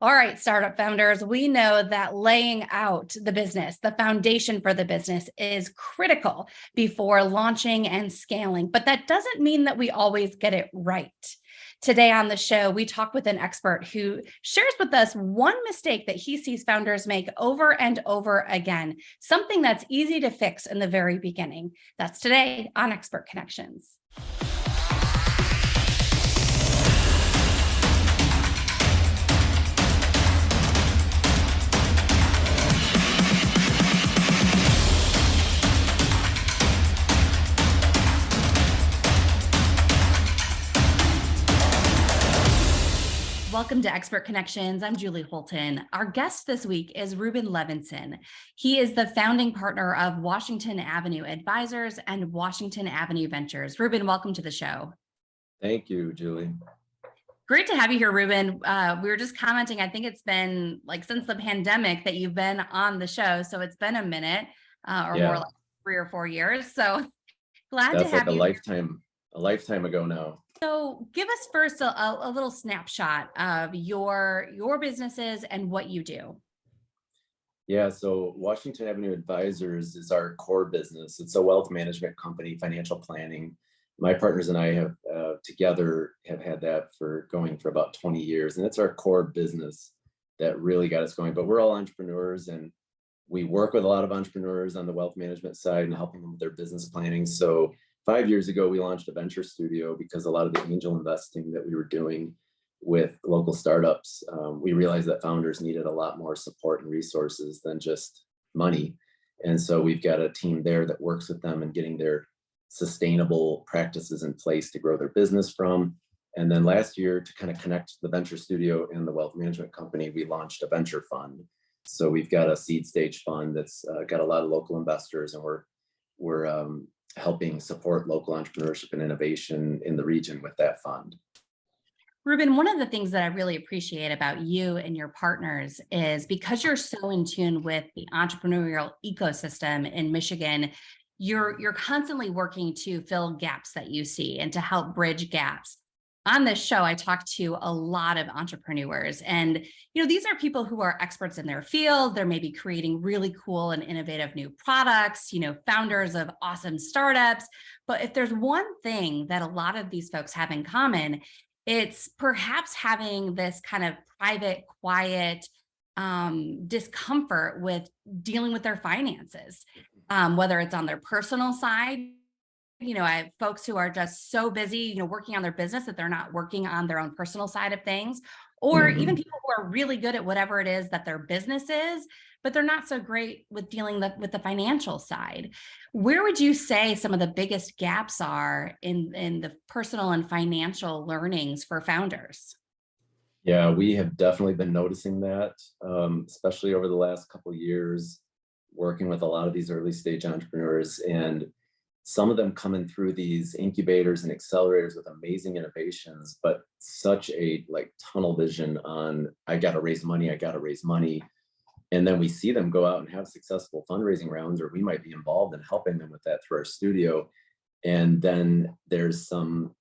All right, startup founders, we know that laying out the business, the foundation for the business is critical before launching and scaling, but that doesn't mean that we always get it right. Today on the show, we talk with an expert who shares with us one mistake that he sees founders make over and over again, something that's easy to fix in the very beginning. That's today on Expert Connections. Welcome to Expert Connections. I'm Julie Holton. Our guest this week is Reuben Levinsohn. He is the founding partner of Washington Avenue Advisors and Washington Avenue Ventures. Reuben, welcome to the show. Thank you, Julie. Great to have you here, Reuben. We were just commenting, I think it's been like since the pandemic that you've been on the show. So it's been a minute more like 3 or 4 years. So glad to have you. That's like a lifetime ago now. So give us first a little snapshot of your businesses and what you do. Yeah, so Washington Avenue Advisors is our core business. It's a wealth management company, financial planning. My partners and I have together have had that going for about 20 years. And it's our core business that really got us going. But we're all entrepreneurs and we work with a lot of entrepreneurs on the wealth management side and helping them with their business planning. So 5 years ago, we launched a venture studio because a lot of the angel investing that we were doing with local startups, we realized that founders needed a lot more support and resources than just money. And so we've got a team there that works with them and getting their sustainable practices in place to grow their business from. And then last year, to kind of connect the venture studio and the wealth management company, we launched a venture fund. So we've got a seed stage fund that's got a lot of local investors, and we're helping support local entrepreneurship and innovation in the region with that fund. Reuben, one of the things that I really appreciate about you and your partners is because you're so in tune with the entrepreneurial ecosystem in Michigan, you're constantly working to fill gaps that you see and to help bridge gaps. On this show, I talk to a lot of entrepreneurs, and these are people who are experts in their field. They're maybe creating really cool and innovative new products, founders of awesome startups. But if there's one thing that a lot of these folks have in common, it's perhaps having this kind of private, quiet discomfort with dealing with their finances, whether it's on their personal side. I have folks who are just so busy, working on their business that they're not working on their own personal side of things, or even people who are really good at whatever it is that their business is, but they're not so great with dealing with the financial side. Where would you say some of the biggest gaps are in the personal and financial learnings for founders? Yeah, we have definitely been noticing that, especially over the last couple of years, working with a lot of these early stage entrepreneurs, and some of them coming through these incubators and accelerators with amazing innovations, but such a tunnel vision on, I got to raise money. And then we see them go out and have successful fundraising rounds, or we might be involved in helping them with that through our studio. And then there's some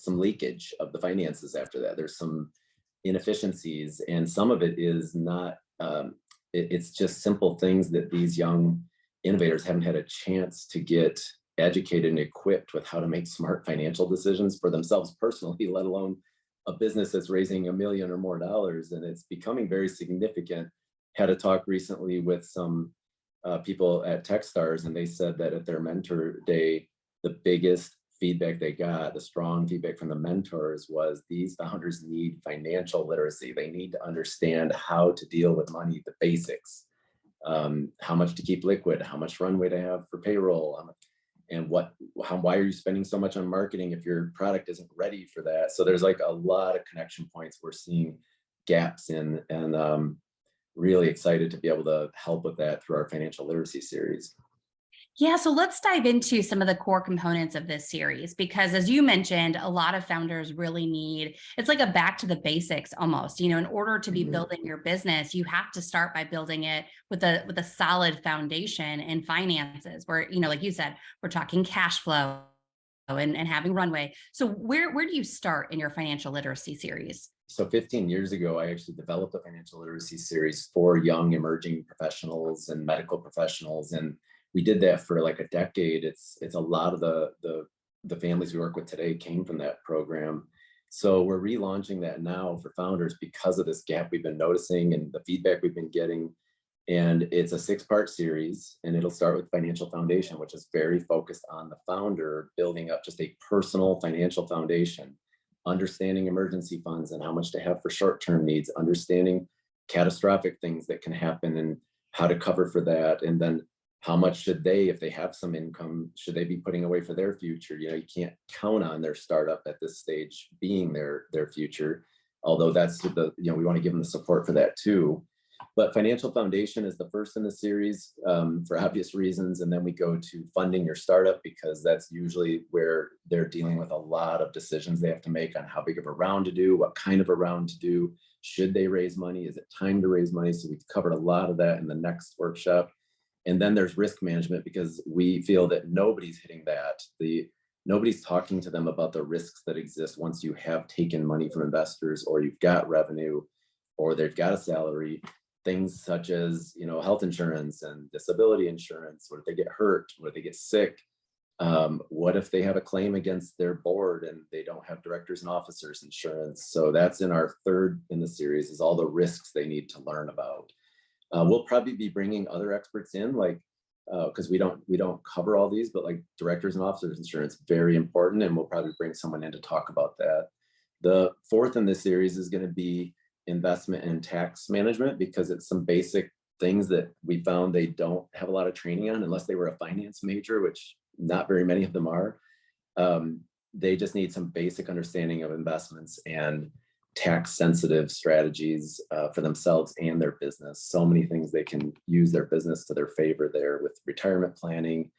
leakage of the finances after that. There's some inefficiencies, and some of it is not, it's just simple things that these young innovators haven't had a chance to get educated and equipped with how to make smart financial decisions for themselves personally, let alone a business that's raising $1 million or more. And it's becoming very significant. Had a talk recently with some people at Techstars, and they said that at their mentor day, the biggest feedback they got, the strong feedback from the mentors, was these founders need financial literacy. They need to understand how to deal with money, the basics, how much to keep liquid, how much runway to have for payroll, and why are you spending so much on marketing if your product isn't ready for that? So there's a lot of connection points we're seeing gaps in, and really excited to be able to help with that through our financial literacy series. Yeah, so let's dive into some of the core components of this series, because as you mentioned, a lot of founders really need, it's like a back to the basics almost. In order to be building your business, you have to start by building it with a solid foundation in finances, where, like you said, we're talking cash flow and having runway. So where do you start in your financial literacy series? so 15 years ago, I actually developed a financial literacy series for young emerging professionals and medical professionals. And we did that for like a decade. It's a lot of the families we work with today came from that program. So we're relaunching that now for founders because of this gap we've been noticing and the feedback we've been getting. And it's a 6-part series, and it'll start with financial foundation, which is very focused on the founder building up just a personal financial foundation, understanding emergency funds and how much to have for short-term needs, understanding catastrophic things that can happen and how to cover for that. And then how much should they, if they have some income, should they be putting away for their future? You know, you can't count on their startup at this stage being their future, although that's the, you know, we want to give them the support for that too. But financial foundation is the first in the series for obvious reasons. And then we go to funding your startup, because that's usually where they're dealing with a lot of decisions they have to make on how big of a round to do, what kind of a round to do. Should they raise money? Is it time to raise money? So we've covered a lot of that in the next workshop. And then there's risk management, because we feel that nobody's hitting that. Nobody's talking to them about the risks that exist once you have taken money from investors, or you've got revenue, or they've got a salary. Things such as, you know, health insurance and disability insurance. What if they get hurt? What if they get sick? What if they have a claim against their board and they don't have directors and officers insurance? So that's in our third in the series, is all the risks they need to learn about. We'll probably be bringing other experts in, like, because we don't cover all these, but like directors and officers insurance, very important. And we'll probably bring someone in to talk about that. The fourth in this series is going to be investment and tax management, because it's some basic things that we found they don't have a lot of training on unless they were a finance major, which not very many of them are. They just need some basic understanding of investments and tax sensitive strategies for themselves and their business. So many things they can use their business to their favor there, with retirement planning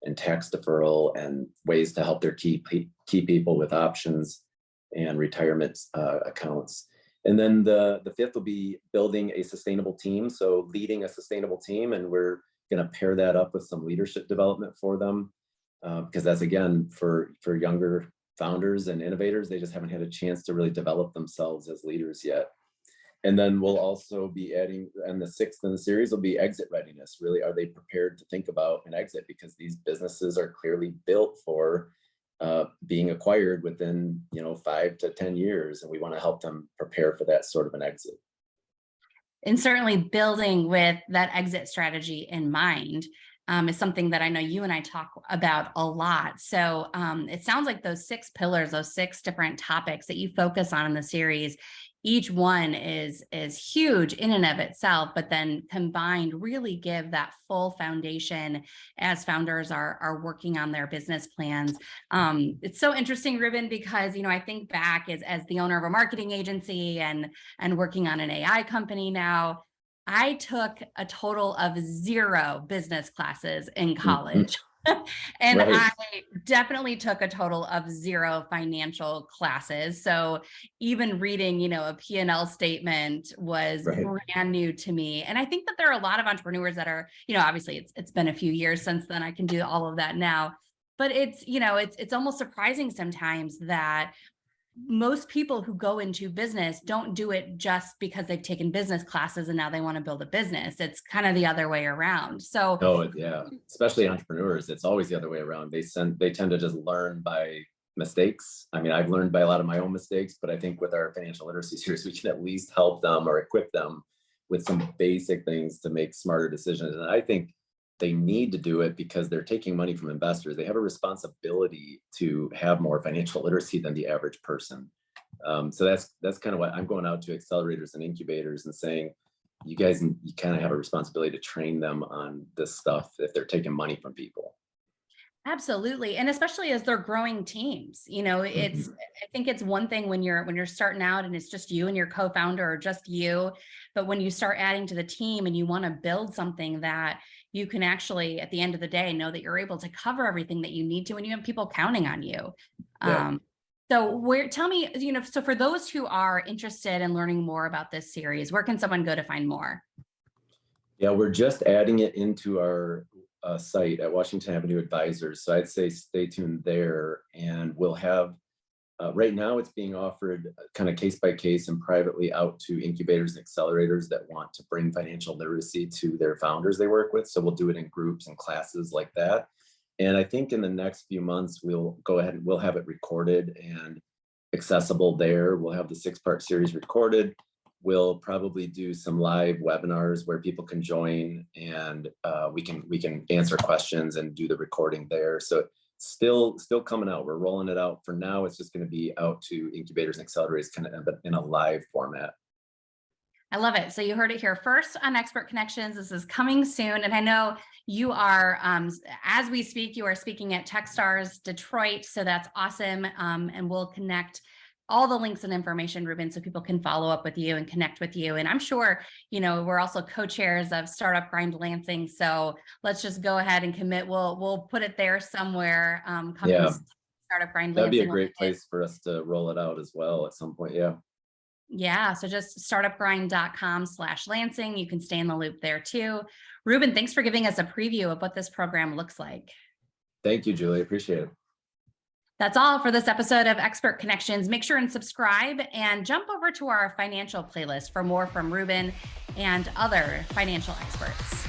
and tax deferral and ways to help their key people with options and retirement accounts. And then the fifth will be building a sustainable team. So leading a sustainable team, and we're going to pair that up with some leadership development for them, because that's, again, for younger founders and innovators, they just haven't had a chance to really develop themselves as leaders yet. And then we'll also be adding, and the sixth in the series will be exit readiness. Really, are they prepared to think about an exit? Because these businesses are clearly built for being acquired within, 5 to 10 years, and we want to help them prepare for that sort of an exit. And certainly building with that exit strategy in mind is something that I know you and I talk about a lot. So it sounds like those 6 pillars, those 6 different topics that you focus on in the series, each one is huge in and of itself, but then combined really give that full foundation as founders are working on their business plans. It's so interesting, Reuben, because I think back as the owner of a marketing agency and working on an AI company now. I took a total of 0 business classes in college. And Right. I definitely took a total of 0 financial classes. So even reading, a P&L statement was brand new to me. And I think that there are a lot of entrepreneurs that are, obviously it's been a few years since then. I can do all of that now. But it's almost surprising sometimes that most people who go into business don't do it just because they've taken business classes and now they want to build a business. It's kind of the other way around. So, oh yeah, especially entrepreneurs, it's always the other way around. They tend to just learn by mistakes. I mean, I've learned by a lot of my own mistakes, but I think with our financial literacy series, we can at least help them or equip them with some basic things to make smarter decisions. And I think they need to do it because they're taking money from investors. They have a responsibility to have more financial literacy than the average person. So that's kind of what I'm going out to accelerators and incubators and saying, you kind of have a responsibility to train them on this stuff if they're taking money from people. Absolutely. And especially as they're growing teams, I think it's one thing when you're starting out and it's just you and your co-founder or just you, but when you start adding to the team and you want to build something that you can actually, at the end of the day, know that you're able to cover everything that you need to, and you have people counting on you. Yeah. So tell me, so for those who are interested in learning more about this series, where can someone go to find more? Yeah, we're just adding it into our site at Washington Avenue Advisors. So I'd say stay tuned there, and we'll have Right now, it's being offered kind of case by case and privately out to incubators and accelerators that want to bring financial literacy to their founders they work with. So we'll do it in groups and classes like that. And I think in the next few months, we'll go ahead and we'll have it recorded and accessible there. We'll have the 6-part series recorded. We'll probably do some live webinars where people can join, and we can answer questions and do the recording there. So still coming out. We're rolling it out. For now, it's just going to be out to incubators and accelerators kind of in a live format. I love it. So you heard it here first on Expert Connections. This is coming soon. And I know you are, as we speak, you are speaking at Techstars Detroit. So that's awesome. And we'll connect all the links and information, Reuben, so people can follow up with you and connect with you. And I'm sure, we're also co-chairs of Startup Grind Lansing. So let's just go ahead and commit. We'll put it there somewhere. Yeah, Startup Grind Lansing. That'd be a great place for us to roll it out as well at some point. Yeah. Yeah. So just startupgrind.com/Lansing. You can stay in the loop there too. Reuben, thanks for giving us a preview of what this program looks like. Thank you, Julie. Appreciate it. That's all for this episode of Expert Connections. Make sure and subscribe and jump over to our financial playlist for more from Reuben and other financial experts.